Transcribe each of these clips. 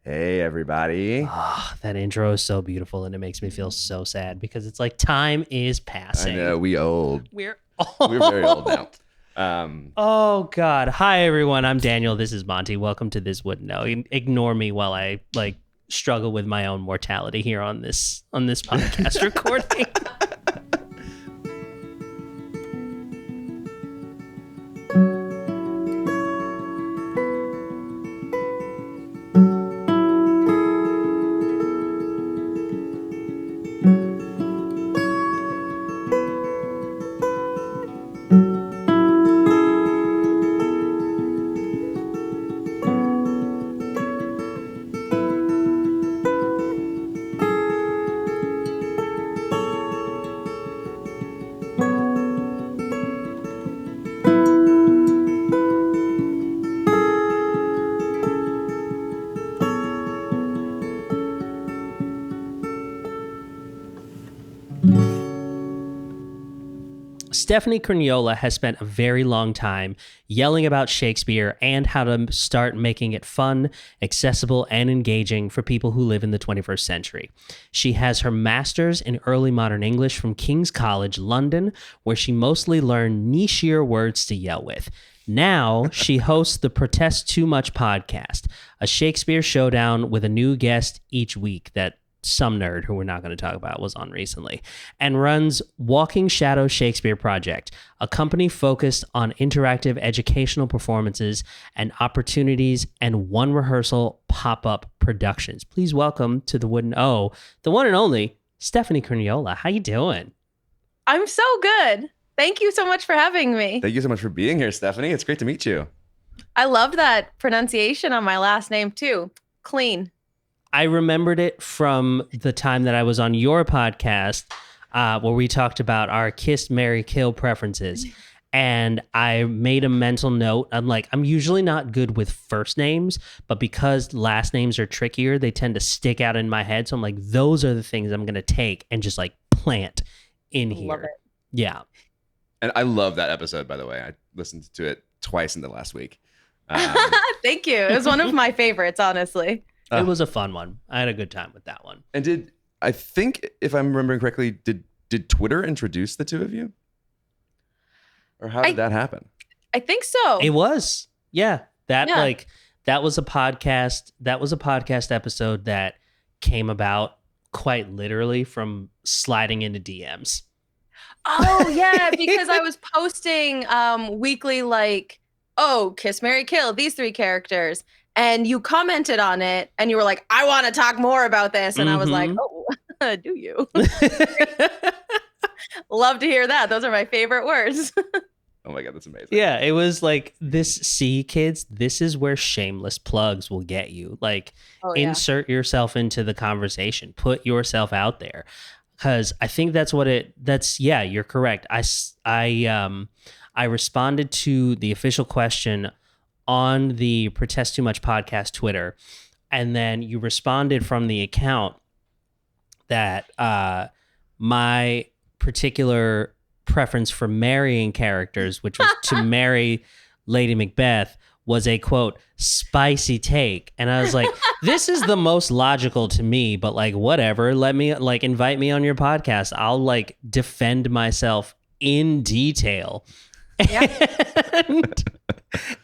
Hey, everybody. Oh, that intro is so beautiful and it makes me feel so sad because it's like time is I passing. know, we old. We're We're very old now. Oh God. Hi everyone. I'm Daniel. This is Monty. Welcome to This Wouldn't Know. Ignore me while I struggle with my own mortality here on this podcast recording. Stephanie Cerniola has spent a very long time yelling about Shakespeare and how to start making it fun, accessible, and engaging for people who live in the 21st century. She has her master's in early modern English from King's College, London, where she mostly learned nichier words to yell with. Now she hosts the Protest Too Much podcast, a Shakespeare showdown with a new guest each week that some nerd who we're not going to talk about was on recently, and runs Walking Shadow Shakespeare Project, a company focused on interactive educational performances and opportunities and one rehearsal pop-up productions. Please welcome to the Wooden O, the one and only Stephanie Cerniola. How you doing? I'm so good. Thank you so much for having me. Thank you so much for being here, Stephanie. It's great to meet you. I loved that pronunciation on my last name too. Clean. I remembered it from the time that I was on your podcast where we talked about our kiss, marry, kill preferences. And I made a mental note. I'm usually not good with first names, but because last names are trickier, they tend to stick out in my head. So I'm like, those are the things I'm going to take and just like plant in here. Love it. Yeah. And I love that episode, by the way. I listened to it twice in the last week. Thank you. It was one of my favorites, honestly. It was a fun one. I had a good time with that one. And I think, if I'm remembering correctly, did Twitter introduce the two of you? Or how did that happen? I think so. It was. Yeah. That was a podcast. That was a podcast episode that came about quite literally from sliding into DMs. Oh, yeah, because I was posting weekly kiss, marry, kill, these three characters. And you commented on it and you were like, I want to talk more about this. And I was like, oh, do you? Love to hear that. Those are my favorite words. Oh my God, that's amazing. Yeah, it was like this. See, kids, this is where shameless plugs will get you. Insert yourself into the conversation, put yourself out there. Because I think you're correct. I responded to the official question on the Protest Too Much podcast Twitter, and then you responded from the account that my particular preference for marrying characters, which was to marry Lady Macbeth, was a quote spicy take. And I was like, this is the most logical to me, but like whatever, let me invite me on your podcast. I'll defend myself in detail. Yeah.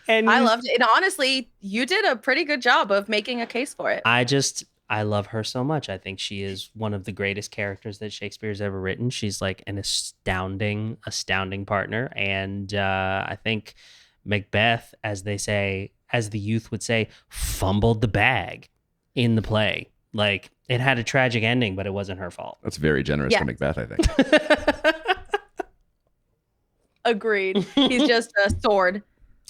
and I loved it. And honestly, you did a pretty good job of making a case for it. I love her so much. I think she is one of the greatest characters that Shakespeare's ever written. She's like an astounding partner. And I think Macbeth, as they say, as the youth would say, fumbled the bag in the play. Like, it had a tragic ending, but it wasn't her fault. That's very generous for Macbeth, I think. Agreed. He's just a sword.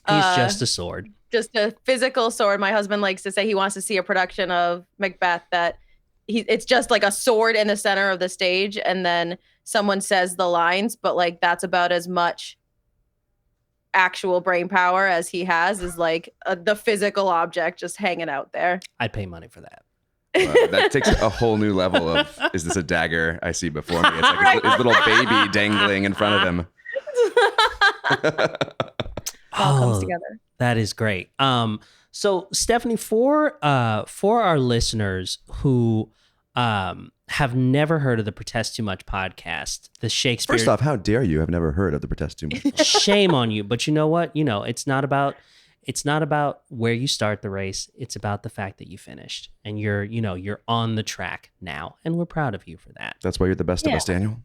He's just a sword. Just a physical sword. My husband likes to say he wants to see a production of Macbeth that it's just like a sword in the center of the stage, and then someone says the lines, but that's about as much actual brain power as he has, is the physical object just hanging out there. I'd pay money for that. That takes a whole new level of, is this a dagger I see before me? It's like his little baby dangling in front of him. All comes together. That is great. So, Stephanie, for our listeners who have never heard of the Protest Too Much podcast, the Shakespeare. First off, how dare you have never heard of the Protest Too Much? Shame on you. But you know what? It's not about where you start the race. It's about the fact that you finished and you're on the track now, and we're proud of you for that. That's why you're the best of us, Daniel.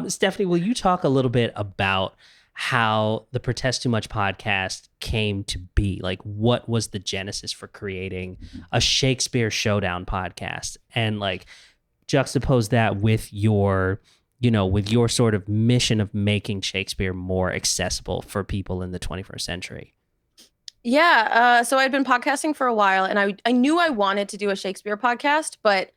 Stephanie, will you talk a little bit about how the Protest Too Much podcast came to be? Like, what was the genesis for creating a Shakespeare Showdown podcast, and like juxtapose that with your sort of mission of making Shakespeare more accessible for people in the 21st century? Yeah. So I'd been podcasting for a while, and I knew I wanted to do a Shakespeare podcast, but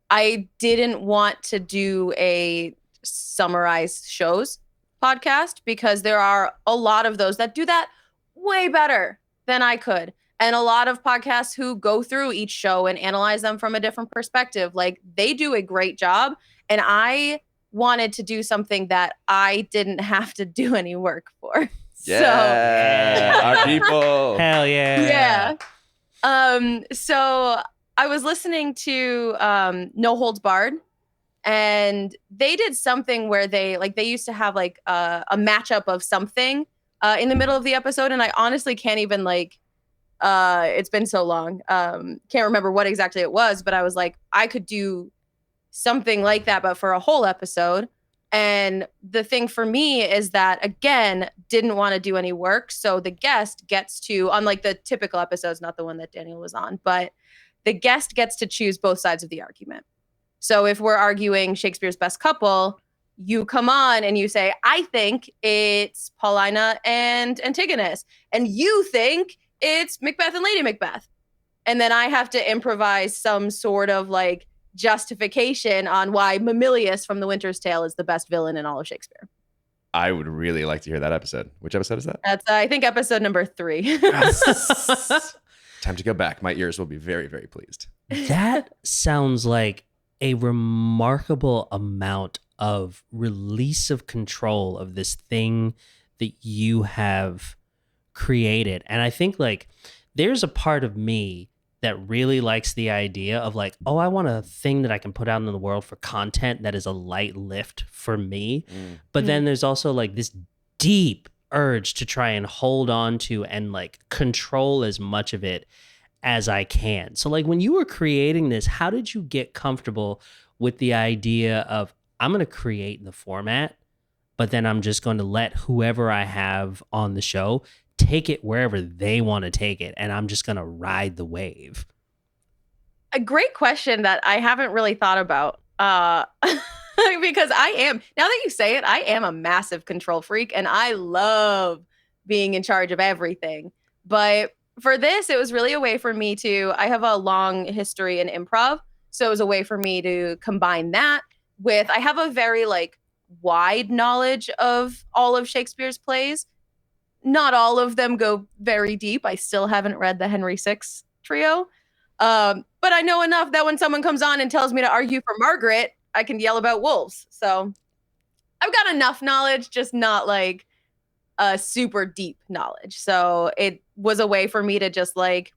I didn't want to do a summarized shows podcast because there are a lot of those that do that way better than I could. And a lot of podcasts who go through each show and analyze them from a different perspective, like they do a great job. And I wanted to do something that I didn't have to do any work for. Yeah, our people. Hell yeah. Yeah. So I was listening to No Holds Barred, and they did something where they used to have like a matchup of something in the middle of the episode. And I honestly can't even it's been so long. Can't remember what exactly it was, but I was like, I could do something like that, but for a whole episode. And the thing for me is that, again, didn't want to do any work. So the guest gets to, unlike the typical episodes, not the one that Daniel was on, but the guest gets to choose both sides of the argument. So if we're arguing Shakespeare's best couple, you come on and you say, I think it's Paulina and Antigonus. And you think it's Macbeth and Lady Macbeth. And then I have to improvise some sort of like justification on why Mamilius from The Winter's Tale is the best villain in all of Shakespeare. I would really like to hear that episode. Which episode is that? That's, I think, episode number 3. Time to go back. My ears will be very, very pleased. That sounds like a remarkable amount of release of control of this thing that you have created. And I think like there's a part of me that really likes the idea of like, oh, I want a thing that I can put out into the world for content that is a light lift for me. But then there's also like this deep urge to try and hold on to and like control as much of it as I can. So like when you were creating this, how did you get comfortable with the idea of I'm going to create the format, but then I'm just going to let whoever I have on the show take it wherever they want to take it, and I'm just going to ride the wave? A great question that I haven't really thought about. Because I am, now that you say it, I am a massive control freak and I love being in charge of everything. But for this, it was really a way for me to, I have a long history in improv. So it was a way for me to combine that with, I have a very like wide knowledge of all of Shakespeare's plays. Not all of them go very deep. I still haven't read the Henry VI trio. But I know enough that when someone comes on and tells me to argue for Margaret, I can yell about wolves. So I've got enough knowledge, just not like a super deep knowledge. So it was a way for me to just like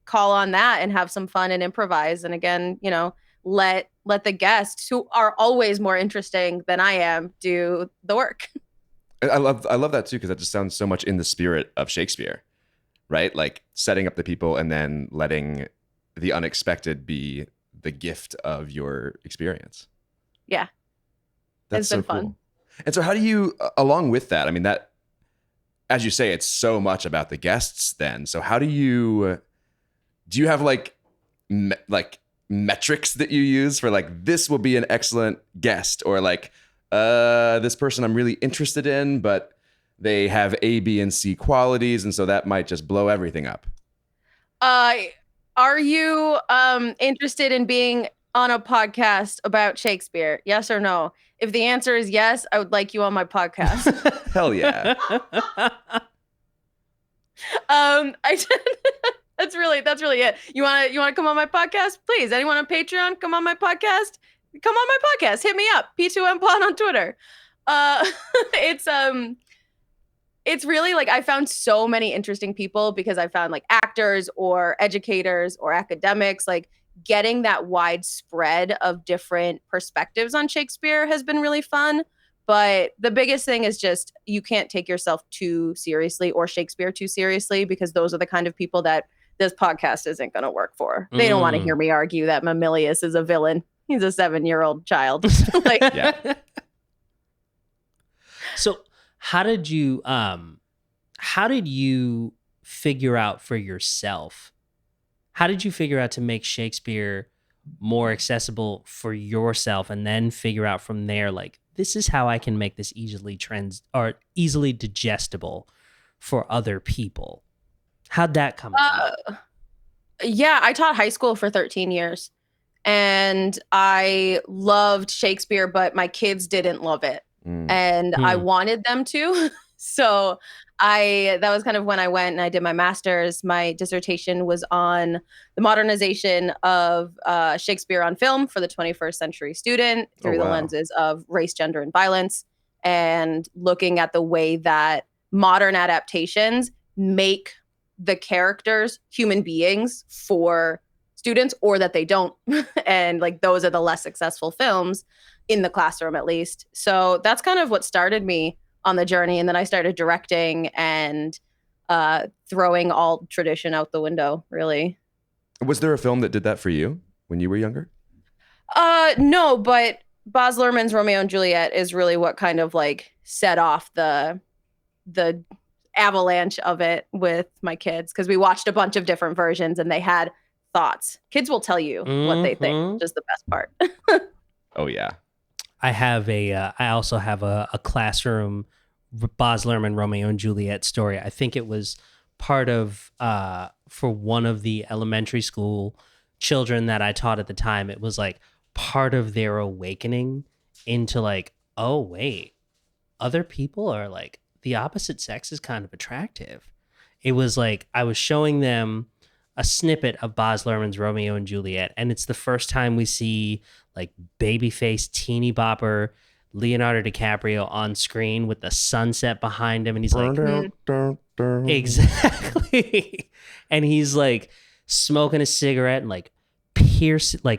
call on that and have some fun and improvise. And again, you know, let the guests, who are always more interesting than I am, do the work. I love that too, because that just sounds so much in the spirit of Shakespeare, right? Like setting up the people and then letting the unexpected be the gift of your experience. Yeah. That's it's been so fun. cool. And so how do you, along with that, I mean, that, as you say, it's so much about the guests then. So how do you have like metrics that you use for like, this will be an excellent guest, or like, this person I'm really interested in, but they have A, B, and C qualities, and so that might just blow everything up? Are you interested in being on a podcast about Shakespeare? Yes or no? If the answer is yes, I would like you on my podcast. Hell yeah. That's really it. You want to come on my podcast? Please. Anyone on Patreon, come on my podcast? Come on my podcast. Hit me up. P2M Pod on Twitter. It's it's really like I found so many interesting people because I found like actors or educators or academics, like getting that wide spread of different perspectives on Shakespeare has been really fun. But the biggest thing is just you can't take yourself too seriously or Shakespeare too seriously, because those are the kind of people that this podcast isn't going to work for. They don't want to hear me argue that Mamilius is a villain. He's a 7-year-old child. Like, Yeah. So how did you figure out for yourself? How did you figure out to make Shakespeare more accessible for yourself, and then figure out from there, like, this is how I can make this easily digestible for other people? How'd that come about? yeah, I taught high school for 13 years and I loved Shakespeare, but my kids didn't love it. And I wanted them to. So that was kind of when I went and I did my master's. My dissertation was on the modernization of Shakespeare on film for the 21st century student through the lenses of race, gender, and violence, and looking at the way that modern adaptations make the characters human beings for students, or that they don't. And like those are the less successful films in the classroom, at least. So that's kind of what started me on the journey. And then I started directing and throwing all tradition out the window, really. Was there a film that did that for you when you were younger? No, but Baz Luhrmann's Romeo and Juliet is really what kind of like set off the avalanche of it with my kids, because we watched a bunch of different versions and they had thoughts. Kids will tell you what they think, which is the best part. Oh yeah. I also have a classroom Baz Luhrmann Romeo and Juliet story. I think it was part of for one of the elementary school children that I taught at the time. It was like part of their awakening into like, oh wait, other people are like, the opposite sex is kind of attractive. It was like I was showing them a snippet of Baz Luhrmann's Romeo and Juliet, and it's the first time we see like babyface teeny bopper Leonardo DiCaprio on screen with the sunset behind him, and he's like, exactly, and he's like smoking a cigarette and like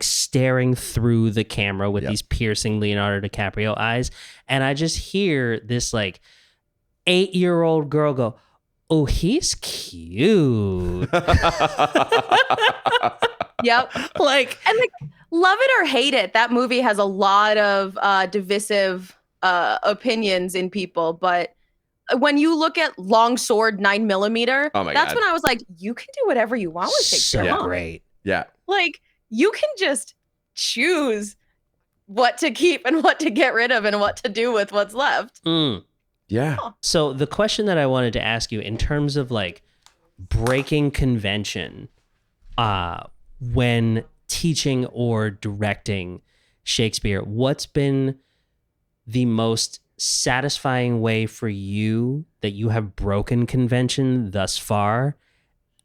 staring through the camera with these piercing Leonardo DiCaprio eyes, and I just hear this like 8-year-old girl go, "Oh, he's cute." Yep. Like, and like, love it or hate it, that movie has a lot of divisive opinions in people. But when you look at Longsword 9mm, that's when I was like, you can do whatever you want with Shakespeare. So great. Yeah. Like, you can just choose what to keep and what to get rid of and what to do with what's left. Yeah. So the question that I wanted to ask you in terms of like breaking convention, when teaching or directing Shakespeare, what's been the most satisfying way for you that you have broken convention thus far?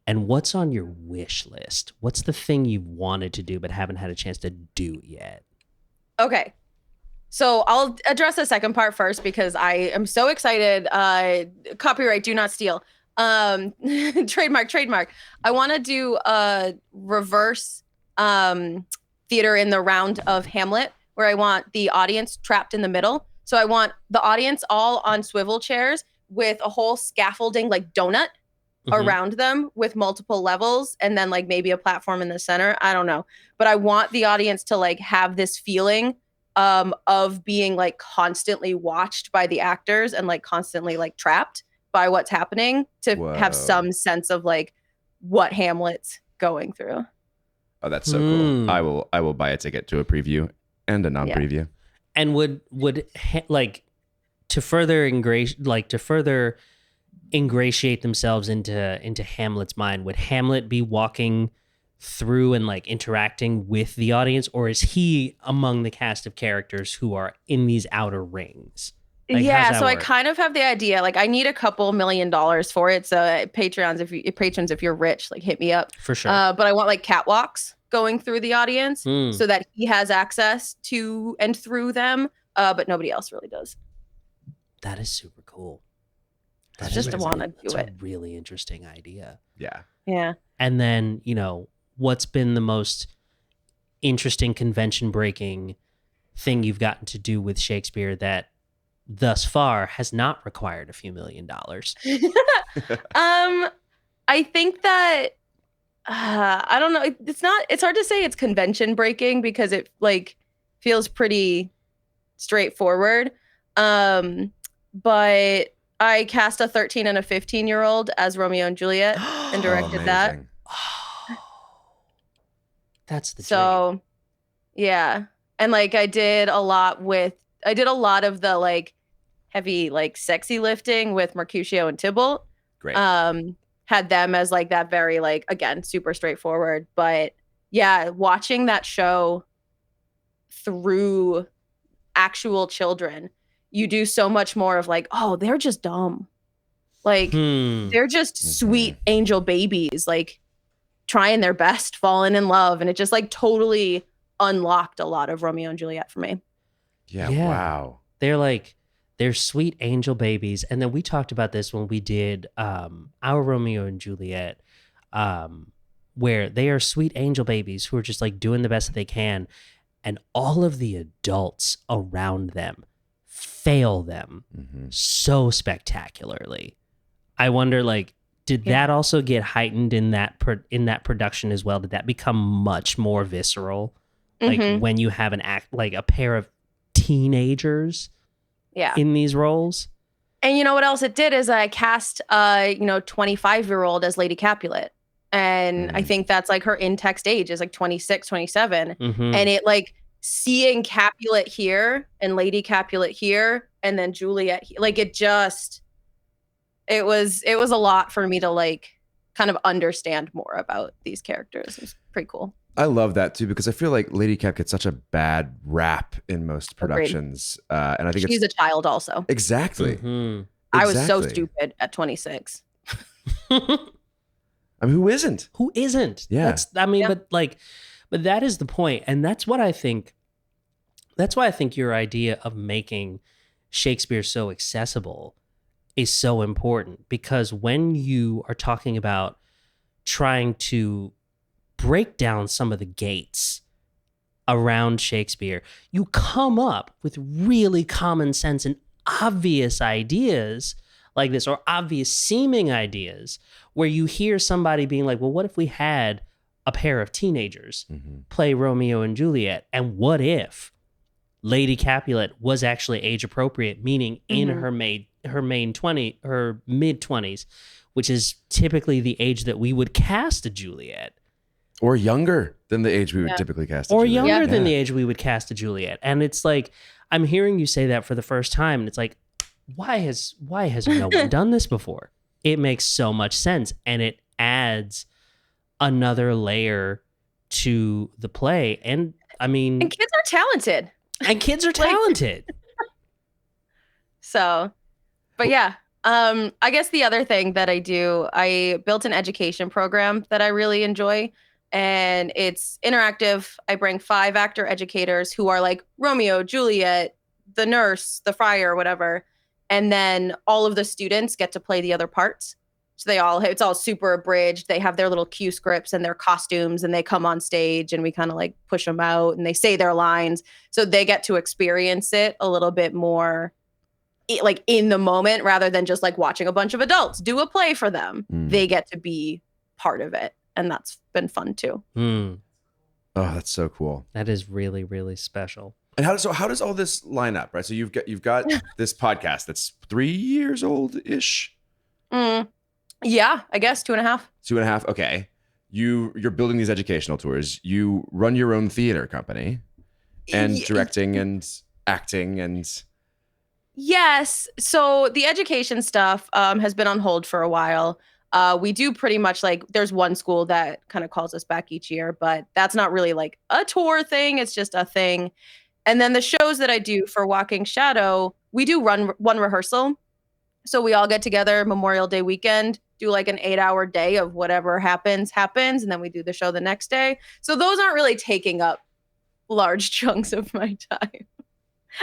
And what's on your wish list? What's the thing you've wanted to do but haven't had a chance to do yet? Okay. So I'll address the second part first because I am so excited. Copyright, do not steal. Trademark. I want to do a reverse theater in the round of Hamlet, where I want the audience trapped in the middle. So I want the audience all on swivel chairs with a whole scaffolding like donut around them with multiple levels, and then like maybe a platform in the center. I don't know. But I want the audience to like have this feeling of being like constantly watched by the actors and like constantly like trapped by what's happening, to have some sense of like what Hamlet's going through. Oh, that's so cool. I will buy a ticket to a preview and a non-preview. Yeah. And would like to further ingratiate themselves into Hamlet's mind, would Hamlet be walking through and like interacting with the audience, or is he among the cast of characters who are in these outer rings? Like, yeah, so work? I kind of have the idea. Like, I need a couple $1 million for it. So patrons, if you're rich, like hit me up for sure. But I want like catwalks going through the audience so that he has access to and through them, but nobody else really does. That is super cool. That just is want to that's do a it. really interesting idea. Yeah. Yeah. And then, what's been the most interesting convention breaking thing you've gotten to do with Shakespeare that thus far has not required a few $1,000,000? I think that I don't know. It's hard to say it's convention breaking because it like feels pretty straightforward. But I cast a 13 and a 15-year-old as Romeo and Juliet and Oh, directed that. amazing. Oh, that's the dream. So, yeah. And like I did a lot of the like heavy like sexy lifting with Mercutio and Tybalt. Great. Had them as like that very like again super straightforward, but yeah, watching that show through actual children, you do so much more of like, oh, they're just dumb. Like they're just sweet angel babies, like trying their best, falling in love. And it just like totally unlocked a lot of Romeo and Juliet for me. Yeah. Yeah. Wow. They're sweet angel babies. And then we talked about this when we did our Romeo and Juliet, where they are sweet angel babies who are just like doing the best that they can. And all of the adults around them fail them so spectacularly. I wonder, like, did that also get heightened in that production as well? Did that become much more visceral? Like when you have a pair of teenagers in these roles? And you know what else it did is I cast 25-year-old as Lady Capulet. And I think that's like her in-text age is like 26, 27. And it like seeing Capulet here and Lady Capulet here and then Juliet like it was a lot for me to like kind of understand more about these characters. It was pretty cool. I love that too because I feel like Lady Cap gets such a bad rap in most productions, and I think she's a child also. Exactly. I was so stupid at 26. I mean, who isn't? Who isn't? Yeah. But that is the point, and that's what I think. That's why I think your idea of making Shakespeare so accessible is so important, because when you are talking about trying to break down some of the gates around Shakespeare, you come up with really common sense and obvious ideas like this, or obvious seeming ideas, where you hear somebody being like, well, what if we had a pair of teenagers play Romeo and Juliet? And what if Lady Capulet was actually age appropriate, meaning in her mid-20s, which is typically the age that we would cast a Juliet. Or younger than the age we would typically cast a Or Juliet. younger than the age we would cast a Juliet. And it's like, I'm hearing you say that for the first time, and it's like, why has no one done this before? It makes so much sense, and it adds another layer to the play. And I mean, and kids are talented. So, but yeah, I guess the other thing that I do, I built an education program that I really enjoy, and it's interactive. I bring 5 actor educators who are like Romeo, Juliet, the nurse, the friar, whatever. And then all of the students get to play the other parts. So it's all super abridged. They have their little cue scripts and their costumes, and they come on stage and we kind of like push them out and they say their lines. So they get to experience it a little bit more like in the moment rather than just like watching a bunch of adults do a play for them. They get to be part of it. And that's been fun too. Oh, that's so cool. That is really, really special. And how does all this line up, right? So you've got this podcast that's 3 years old ish. Yeah, I guess 2.5. 2.5. Okay. You're building these educational tours. You run your own theater company and directing and acting and. Yes. So the education stuff has been on hold for a while. We do pretty much like there's one school that kind of calls us back each year, but that's not really like a tour thing. It's just a thing. And then the shows that I do for Walking Shadow, we do run one rehearsal. So we all get together Memorial Day weekend, do like an 8-hour day of whatever happens. And then we do the show the next day. So those aren't really taking up large chunks of my time.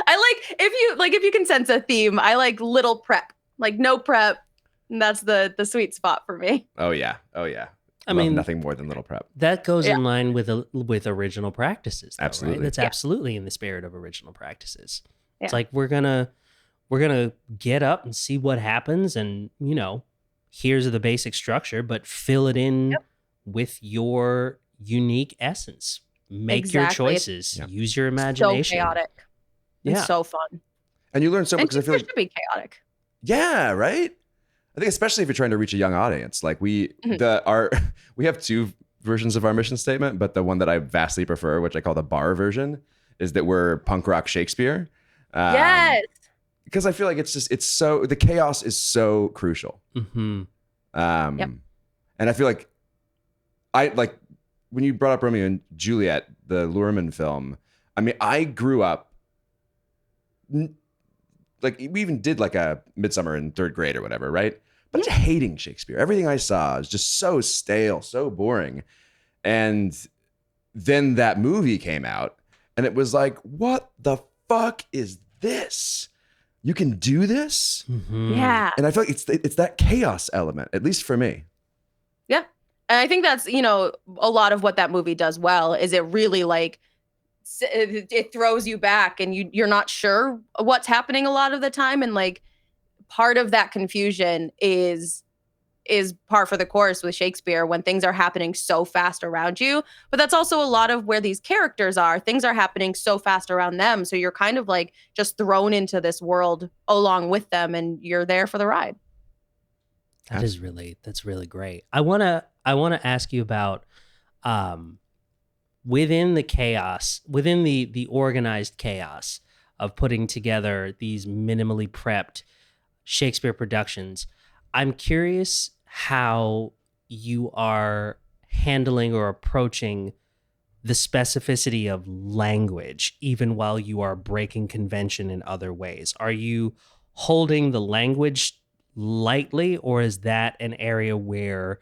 I like, if you can sense a theme, I like little prep, like no prep, And that's the sweet spot for me. Oh yeah. Oh yeah. I Love mean, nothing more than little prep. that goes Yeah. in line with original practices, though, Absolutely. right? That's Yeah. absolutely in the spirit of original practices. It's Yeah. like we're gonna get up and see what happens, and here's the basic structure, but fill it in Yep. with your unique essence. Make your Exactly. It's choices. Yeah. Use your so imagination. chaotic and Yeah. so fun. And you learn so much And because I feel Shakespeare like, should be chaotic. yeah, right. I think especially if you're trying to reach a young audience, like we have two versions of our mission statement, but the one that I vastly prefer, which I call the bar version, is that we're punk rock Shakespeare. Yes. Because I feel like it's so the chaos is so crucial. Mm-hmm. Yep. And I feel like I like when you brought up Romeo and Juliet, the Luhrmann film. I mean, I grew up like we even did like a Midsummer in third grade or whatever, right? But just hating Shakespeare. Everything I saw is just so stale, so boring. And then that movie came out, and it was like, what the fuck is this? You can do this? Mm-hmm. Yeah. And I feel like it's that chaos element, at least for me. Yeah. And I think that's, a lot of what that movie does well is it really like it throws you back and you're not sure what's happening a lot of the time. And like part of that confusion is par for the course with Shakespeare when things are happening so fast around you. But that's also a lot of where these characters are. Things are happening so fast around them. So you're kind of like just thrown into this world along with them and you're there for the ride. That's really great. I wanna ask you about within the chaos, within the organized chaos of putting together these minimally prepped Shakespeare productions. I'm curious how you are handling or approaching the specificity of language, even while you are breaking convention in other ways. Are you holding the language lightly, or is that an area where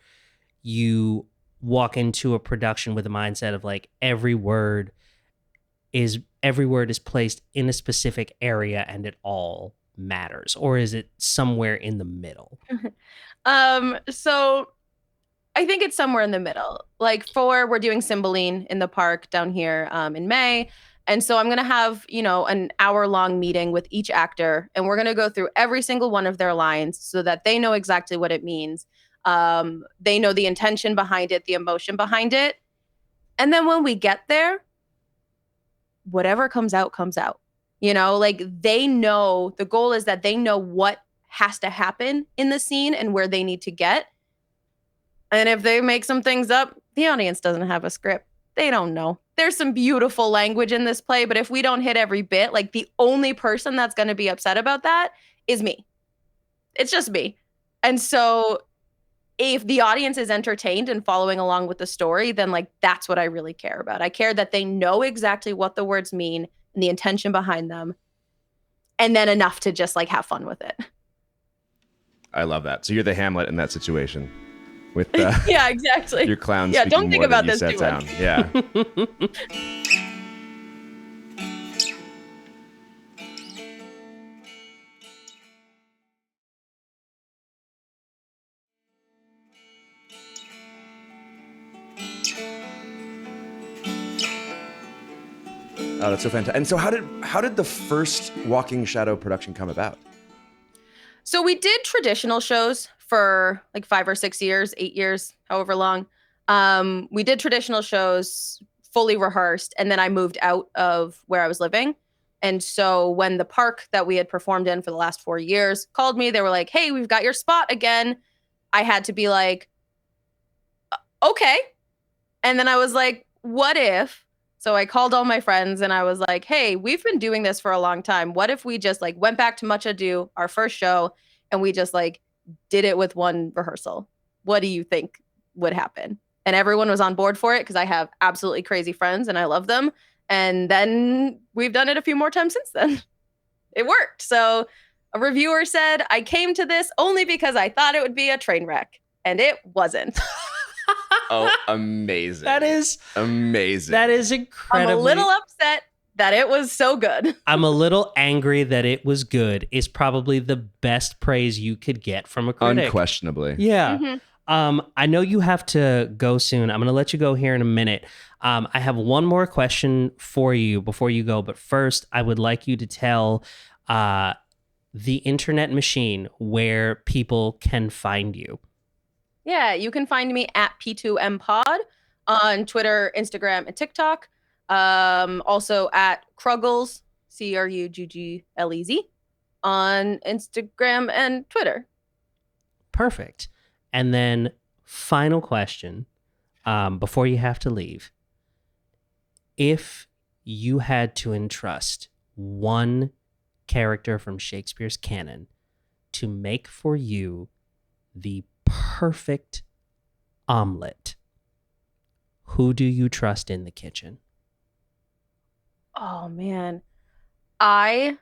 you walk into a production with a mindset of like every word is placed in a specific area and it all matters, or is it somewhere in the middle? So I think it's somewhere in the middle. Like we're doing Cymbeline in the park down here in May. And so I'm going to have, an hour-long meeting with each actor, and we're going to go through every single one of their lines so that they know exactly what it means. They know the intention behind it, the emotion behind it. And then when we get there, whatever comes out, comes out. Like they know, the goal is that they know what has to happen in the scene and where they need to get. And if they make some things up, the audience doesn't have a script. They don't know. There's some beautiful language in this play, but if we don't hit every bit, like the only person that's going to be upset about that is me. It's just me. And so if the audience is entertained and following along with the story, then like that's what I really care about. I care that they know exactly what the words mean and the intention behind them, and then enough to just like have fun with it. I love that. So you're the Hamlet in that situation with yeah, exactly. your clowns. Yeah, don't think more than about you this set too down. much. Yeah. Oh, that's so fantastic. And so how did the first Walking Shadow production come about? So we did traditional shows for like 5 or 6 years, 8 years, however long. We did traditional shows fully rehearsed, and then I moved out of where I was living. And so when the park that we had performed in for the last 4 years called me, they were like, "Hey, we've got your spot again." I had to be like, "Okay." And then I was like, "What if?" So I called all my friends and I was like, "Hey, we've been doing this for a long time. What if we just like went back to Much Ado, our first show, and we just like did it with one rehearsal? What do you think would happen?" And everyone was on board for it because I have absolutely crazy friends and I love them. And then we've done it a few more times since then. It worked. So a reviewer said, "I came to this only because I thought it would be a train wreck." And it wasn't. Oh, amazing. That is amazing. That is I'm incredibly. a little upset, that it was so good. I'm a little angry that it was good is probably the best praise you could get from a critic. Unquestionably. Yeah. Mhm. I know you have to go soon. I'm going to let you go here in a minute. I have one more question for you before you go. But first, I would like you to tell the internet machine where people can find you. Yeah, you can find me at P2MPod on Twitter, Instagram, and TikTok. Also at Cruggles, CRUGGLEZ, on Instagram and Twitter. Perfect. And then final question before you have to leave. If you had to entrust one character from Shakespeare's canon to make for you the perfect omelet, who do you trust in the kitchen? Oh man, I'm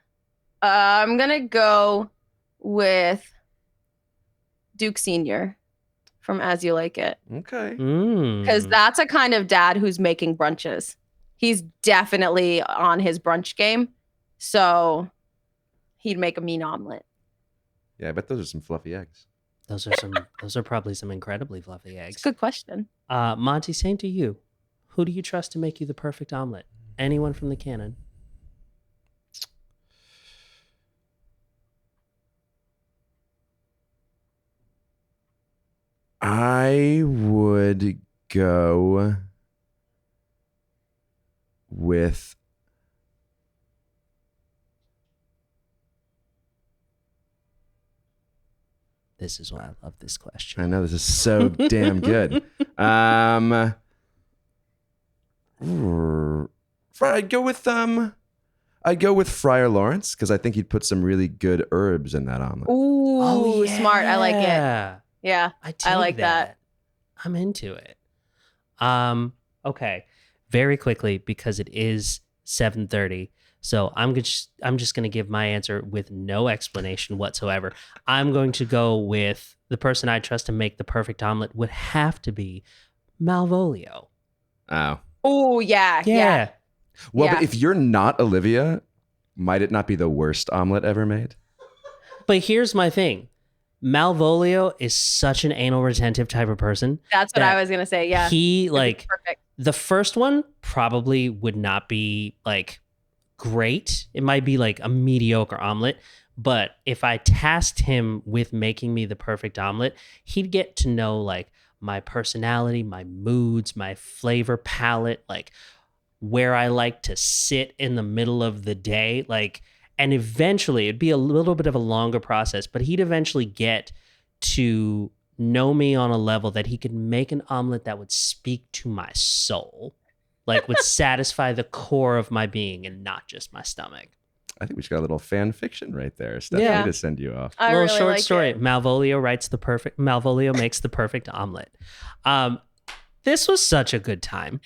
gonna go with Duke Senior from As You Like It, Okay. because that's a kind of dad who's making brunches. He's definitely on his brunch game, so he'd make a mean omelet. Yeah, I bet those are some fluffy eggs. Those are probably some incredibly fluffy It's a eggs. good question. Monty, same to you. Who do you trust to make you the perfect omelet? Anyone from the canon? I would go with This is why I love this I question. know this is so damn good. I'd go with Friar Lawrence because I think he'd put some really good herbs in that omelet. Ooh, smart. I like it. yeah. Yeah. I like that. I'm into it. Okay. Very quickly because it is 7:30. So I'm just going to give my answer with no explanation whatsoever. I'm going to go with the person I trust to make the perfect omelet would have to be Malvolio. Oh. Oh, yeah. Well, Yeah. but if you're not Olivia, might it not be the worst omelet ever made? But here's my thing. Malvolio is such an anal retentive type of person. That's what that I was going to say. Yeah. He It'd be like perfect. the first one probably would not be like great. It might be like a mediocre omelet. But if I tasked him with making me the perfect omelet, he'd get to know like my personality, my moods, my flavor palette, like where I like to sit in the middle of the day. Like, and eventually it'd be a little bit of a longer process, but he'd eventually get to know me on a level that he could make an omelet that would speak to my soul, like would satisfy the core of my being and not just my stomach. I think we just got a little fan fiction right there, Stephanie, Yeah. to send you off. I Little really short like story. it. Malvolio makes the perfect omelet. This was such a good time.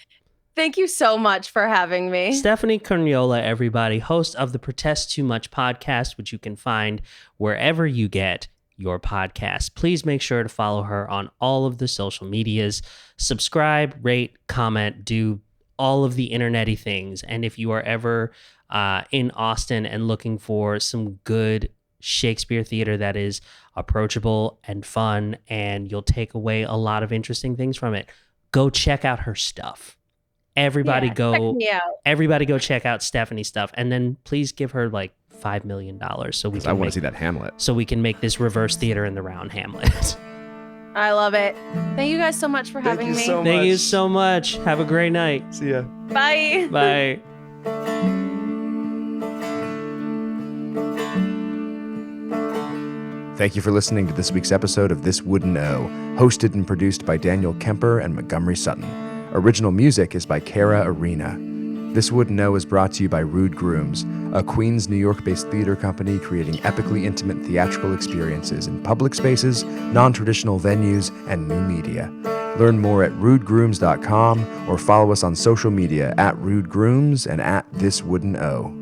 Thank you so much for having me. Stephanie Corniola, everybody, host of the Protest Too Much podcast, which you can find wherever you get your podcasts. Please make sure to follow her on all of the social medias. Subscribe, rate, comment, do all of the internet-y things. And if you are ever in Austin and looking for some good Shakespeare theater that is approachable and fun, and you'll take away a lot of interesting things from it, go check out her stuff. Everybody Yeah, check me out. everybody go check out Stephanie's stuff, and then please give her like $5 million so we I can want to see that Hamlet. so we can make this reverse theater in the round Hamlet. I love it. Thank you guys so much for having me. Thank you so much. Have a great night. See ya. Bye. Bye. Thank you for listening to this week's episode of This Wouldn't Know, hosted and produced by Daniel Kemper and Montgomery Sutton. Original music is by Kara Arena. This Wouldn't Know is brought to you by Rude Grooms, a Queens, New York-based theater company creating epically intimate theatrical experiences in public spaces, non-traditional venues, and new media. Learn more at rudegrooms.com or follow us on social media at Rude Grooms and at This Wouldn't Know.